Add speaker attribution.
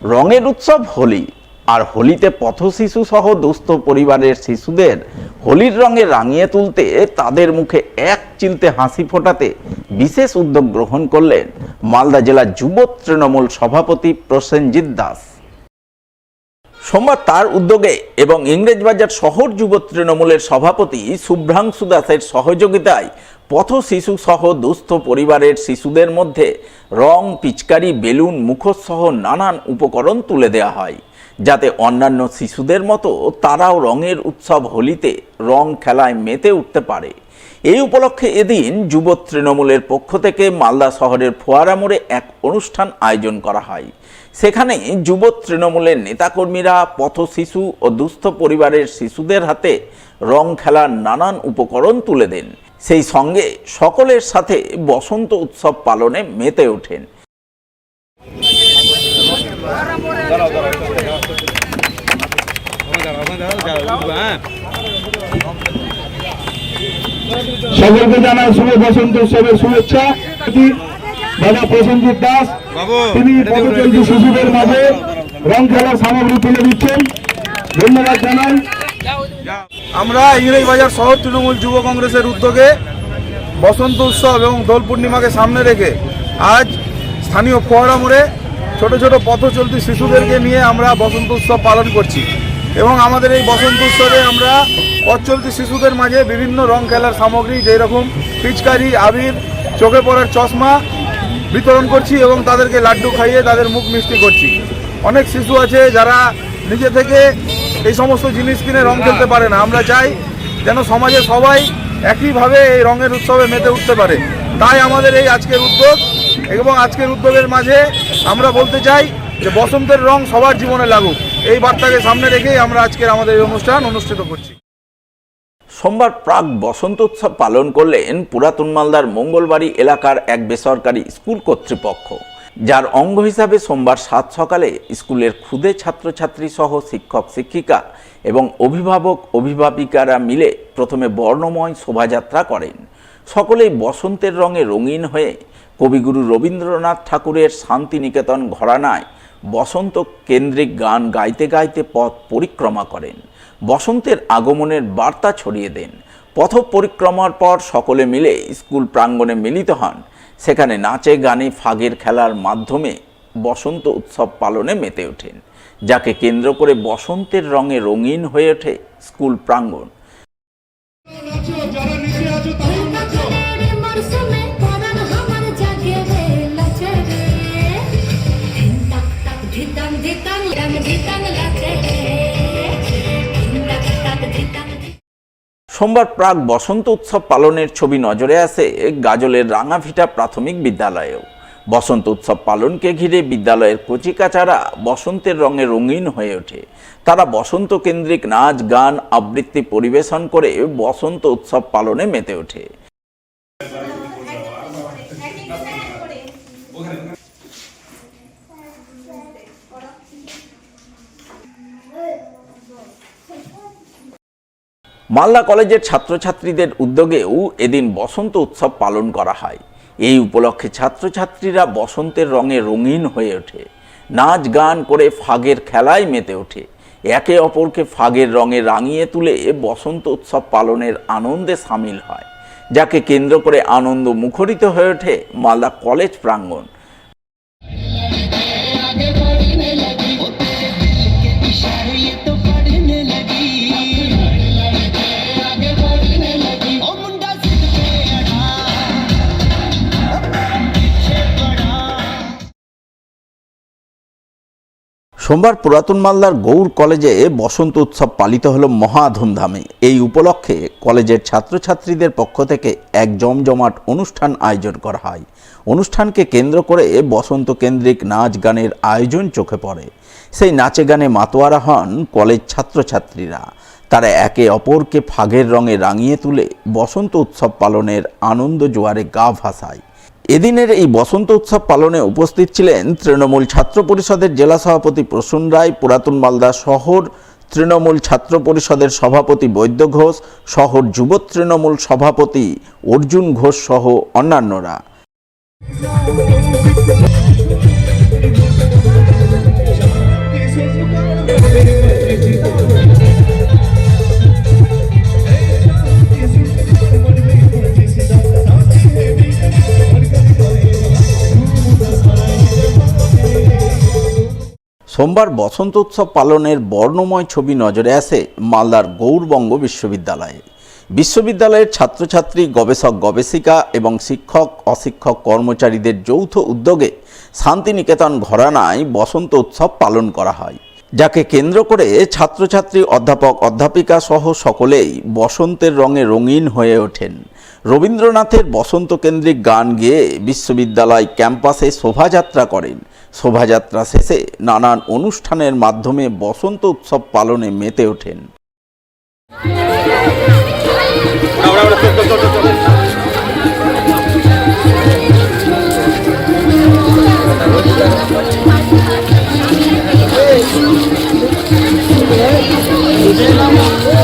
Speaker 1: রঙের উৎসব হোলি। আর হোলিতে পথশিশু সহ দুস্থ পরিবারের শিশুদের হোলির রঙে রাঙিয়ে তুলতে, তাদের মুখে এক চিলতে হাসি ফোটাতে বিশেষ উদ্যোগ গ্রহণ করলেন মালদা জেলা যুব তৃণমূল সভাপতি প্রসেনজিৎ দাস। সোমবার তার উদ্যোগে এবং ইংরেজবাজার শহর যুব তৃণমূলের সভাপতি শুভ্রাংশু দাসের সহযোগিতায় পথ শিশু সহ দুস্থ পরিবারের শিশুদের মধ্যে রং, পিচকারি, বেলুন, মুখোশ সহ নানান উপকরণ তুলে দেওয়া হয়, যাতে অন্যান্য শিশুদের মতো তারাও রঙের উৎসব হোলিতে রং খেলায় মেতে উঠতে পারে। এই উপলক্ষে এদিন যুব তৃণমূলের পক্ষ থেকে মালদা শহরের ফোয়ারা মোড়ে এক অনুষ্ঠান আয়োজন করা হয়। সেখানে যুব তৃণমূলের নেতাকর্মীরা পথ শিশু ও দুস্থ পরিবারের শিশুদের হাতে রং খেলার নানান উপকরণ তুলে দেন। সেই সঙ্গে সকলের সাথে বসন্ত উৎসব পালনে মেতে ওঠেন।
Speaker 2: সকলকে জানাই শুভ বসন্ত উৎসবের শুভেচ্ছা। দাদা প্রসেনজিৎ দাস, তিনি পথচলতি শিশুদের মাঝে রং খেলার সামগ্রী তুলে দিচ্ছেন, ধন্যবাদ জানাই।
Speaker 3: আমরা ইংরেজবাজার শহর তৃণমূল যুব কংগ্রেসের উদ্যোগে বসন্ত উৎসব এবং দোল পূর্ণিমাকে সামনে রেখে আজ স্থানীয় ফোয়ারা মোড়ে ছোট ছোট পথচলতি শিশুদেরকে নিয়ে আমরা বসন্ত উৎসব পালন করছি এবং আমাদের এই বসন্ত উৎসবে আমরা পথচলতি শিশুদের মাঝে বিভিন্ন রং খেলার সামগ্রী, যেই রকম পিচকারি, আবির, চোখে পড়ার চশমা বিতরণ করছি এবং তাদেরকে লাড্ডু খাইয়ে তাদের মুখ মিষ্টি করছি। অনেক শিশু আছে যারা নিজে থেকে এই সমস্ত জিনিস কিনে রং খেলতে পারে না। আমরা চাই যেন সমাজে সবাই একইভাবে এই রঙের উৎসবে মেতে উঠতে পারে, তাই আমাদের এই আজকের উদ্যোগ। এবং আজকের উদ্যোগের মাঝে আমরা বলতে চাই যে বসন্তের রং সবার জীবনে লাগুক, এই বার্তাকে সামনে রেখেই আমরা আজকের আমাদের এই অনুষ্ঠান অনুষ্ঠিত করছি।
Speaker 1: সোমবার প্রাক বসন্ত উৎসব পালন করলেন পুরাতন মালদার মঙ্গলবাড়ি এলাকার এক বেসরকারি স্কুল কর্তৃপক্ষ, যার অঙ্গ হিসাবে সোমবার সাত সকালে স্কুলের ক্ষুদে ছাত্রছাত্রী সহ শিক্ষক শিক্ষিকা এবং অভিভাবক অভিভাবিকারা মিলে প্রথমে বর্ণময় শোভাযাত্রা করেন। সকলেই বসন্তের রঙে রঙিন হয়ে কবিগুরু রবীন্দ্রনাথ ঠাকুরের শান্তিনিকেতন ঘরানায় বসন্ত কেন্দ্রিক গান গাইতে গাইতে পথ পরিক্রমা করেন, বসন্তের আগমনের বার্তা ছড়িয়ে দেন। পথ পরিক্রমার পর সকলে মিলে স্কুল প্রাঙ্গণে মিলিত হন। সেখানে নাচে গানে ফাগের খেলার মাধ্যমে বসন্ত উৎসব পালনে মেতে ওঠেন, যাকে কেন্দ্র করে বসন্তের রঙে রঙিন হয়ে ওঠে স্কুল প্রাঙ্গণ। সোমবার প্রাক বসন্ত উৎসব পালনের ছবি নজরে আসে গাজলের রাঙাভিটা প্রাথমিক বিদ্যালয়েও। বসন্ত উৎসব পালনকে ঘিরে বিদ্যালয়ের কচিকাচারা বসন্তের রঙে রঙিন হয়ে ওঠে। তারা বসন্ত কেন্দ্রিক নাচ, গান, আবৃত্তি পরিবেশন করে বসন্ত উৎসব পালনে মেতে ওঠে। মালদা কলেজের ছাত্রছাত্রীদের উদ্যোগেও এদিন বসন্ত উৎসব পালন করা হয়। এই উপলক্ষে ছাত্রছাত্রীরা বসন্তের রঙে রঙিন হয়ে ওঠে, নাচ গান করে ফাগের খেলায় মেতে ওঠে, একে অপরকে ফাগের রঙে রাঙিয়ে তুলে বসন্ত উৎসব পালনের আনন্দে সামিল হয়, যাকে কেন্দ্র করে আনন্দ মুখরিত হয়ে ওঠে মালদা কলেজ প্রাঙ্গণ। সোমবার পুরাতন মালদার গৌর কলেজে বসন্ত উৎসব পালিত হলো মহা ধুমধামে। এই উপলক্ষে কলেজের ছাত্রছাত্রীদের পক্ষ থেকে এক জমজমাট অনুষ্ঠান আয়োজন করা হয়। অনুষ্ঠানকে কেন্দ্র করে বসন্ত কেন্দ্রিক নাচ গানের আয়োজন চোখে পড়ে। সেই নাচে গানে মাতোয়ারা হন কলেজ ছাত্রছাত্রীরা। তারা একে অপরকে ফাগের রঙে রাঙিয়ে তুলে বসন্ত উৎসব পালনের আনন্দ জোয়ারে গা ভাসায়। এদিনের এই বসন্ত উৎসব পালনে উপস্থিত ছিলেন তৃণমূল ছাত্র পরিষদের জেলা সভাপতি প্রসূন রায়, পুরাতন মালদা শহর তৃণমূল ছাত্র পরিষদের সভাপতি বৈদ্য ঘোষ, শহর যুব তৃণমূল সভাপতি অর্জুন ঘোষ সহ অন্যান্যরা। সোমবার বসন্ত উৎসব পালনের বর্ণময় ছবি নজরে আসে মালদার গৌরবঙ্গ বিশ্ববিদ্যালয়ে। বিশ্ববিদ্যালয়ের ছাত্রছাত্রী, গবেষক গবেষিকা এবং শিক্ষক অশিক্ষক কর্মচারীদের যৌথ উদ্যোগে শান্তিনিকেতন ঘরানায় বসন্ত উৎসব পালন করা হয়, যাকে কেন্দ্র করে ছাত্রছাত্রী, অধ্যাপক অধ্যাপিকা সহ সকলেই বসন্তের রঙে রঙিন হয়ে ওঠেন। রবীন্দ্রনাথের বসন্ত কেন্দ্রিক গান গেয়ে বিশ্ববিদ্যালয় ক্যাম্পাসে শোভাযাত্রা করেন। শোভাযাত্রা শেষে নানান অনুষ্ঠানের মাধ্যমে বসন্ত উৎসব পালনে মেতে ওঠেন।
Speaker 4: Hey!